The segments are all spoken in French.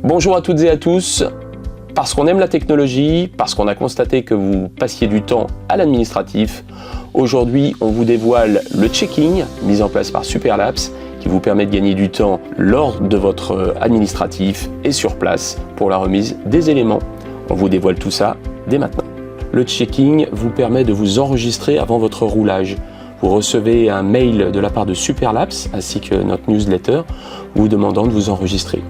Bonjour à toutes et à tous. Parce qu'on aime la technologie, parce qu'on a constaté que vous passiez du temps à l'administratif, aujourd'hui on vous dévoile le checking mis en place par Superlapse qui vous permet de gagner du temps lors de votre administratif et sur place pour la remise des éléments. On vous dévoile tout ça dès maintenant. Le checking vous permet de vous enregistrer avant votre roulage. Vous recevez un mail de la part de Superlapse ainsi que notre newsletter vous demandant de vous enregistrer.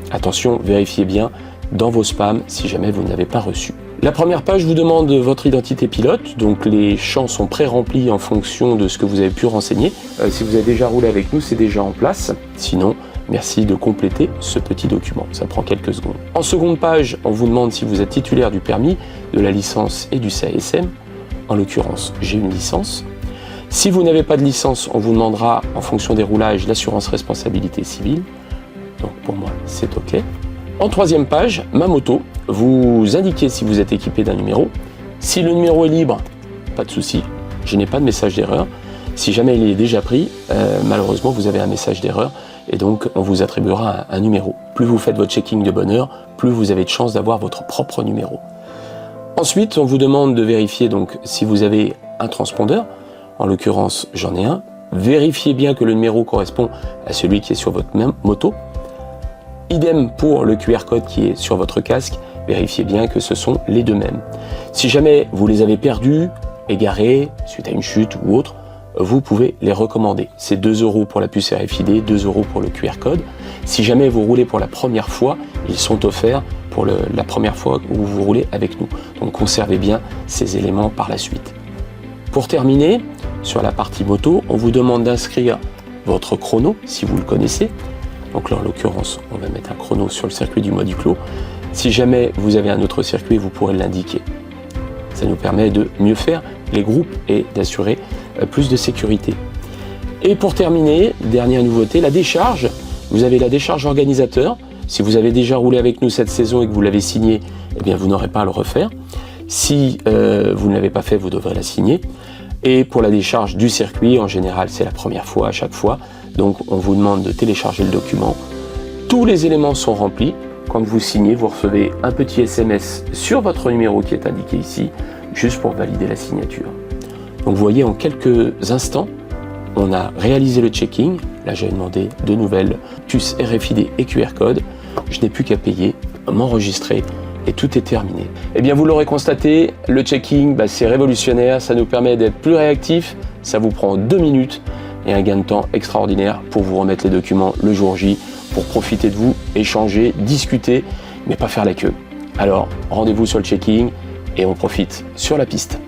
Attention, vérifiez bien dans vos spams si jamais vous ne l'avez pas reçu. La première page vous demande votre identité pilote, donc les champs sont pré-remplis en fonction de ce que vous avez pu renseigner. Si vous avez déjà roulé avec nous, c'est déjà en place. Sinon, merci de compléter ce petit document, ça prend quelques secondes. En seconde page, on vous demande si vous êtes titulaire du permis, de la licence et du CASM. En l'occurrence, j'ai une licence. Si vous n'avez pas de licence, on vous demandera, en fonction des roulages, l'assurance responsabilité civile. Donc pour moi, c'est OK. En troisième page, ma moto, vous indiquez si vous êtes équipé d'un numéro. Si le numéro est libre, pas de souci, je n'ai pas de message d'erreur. Si jamais il est déjà pris, malheureusement, vous avez un message d'erreur et donc on vous attribuera un numéro. Plus vous faites votre checking de bonne heure, plus vous avez de chances d'avoir votre propre numéro. Ensuite, on vous demande de vérifier donc si vous avez un transpondeur. En l'occurrence, j'en ai un. Vérifiez bien que le numéro correspond à celui qui est sur votre même moto. Idem pour le QR code qui est sur votre casque, vérifiez bien que ce sont les deux mêmes. Si jamais vous les avez perdus, égarés, suite à une chute ou autre, vous pouvez les recommander. C'est 2 € pour la puce RFID, 2 € pour le QR code. Si jamais vous roulez pour la première fois, ils sont offerts pour la première fois où vous roulez avec nous. Donc conservez bien ces éléments par la suite. Pour terminer, sur la partie moto, on vous demande d'inscrire votre chrono, si vous le connaissez. Donc là, en l'occurrence, on va mettre un chrono sur le circuit du Mois du Clos. Si jamais vous avez un autre circuit, vous pourrez l'indiquer. Ça nous permet de mieux faire les groupes et d'assurer plus de sécurité. Et pour terminer, dernière nouveauté, la décharge. Vous avez la décharge organisateur. Si vous avez déjà roulé avec nous cette saison et que vous l'avez signé, eh bien vous n'aurez pas à le refaire. Si vous ne l'avez pas fait, vous devrez la signer. Et pour la décharge du circuit, en général, c'est la première fois à chaque fois. Donc, on vous demande de télécharger le document. Tous les éléments sont remplis. Quand vous signez, vous recevez un petit SMS sur votre numéro qui est indiqué ici, juste pour valider la signature. Donc, vous voyez, en quelques instants, on a réalisé le checking. Là, j'ai demandé de nouvelles puces RFID et QR code. Je n'ai plus qu'à payer, m'enregistrer. Et tout est terminé. Eh bien, vous l'aurez constaté, le checking, c'est révolutionnaire, ça nous permet d'être plus réactifs, ça vous prend 2 minutes et un gain de temps extraordinaire pour vous remettre les documents le jour J, pour profiter de vous, échanger, discuter, mais pas faire la queue. Alors, rendez-vous sur le checking et on profite sur la piste.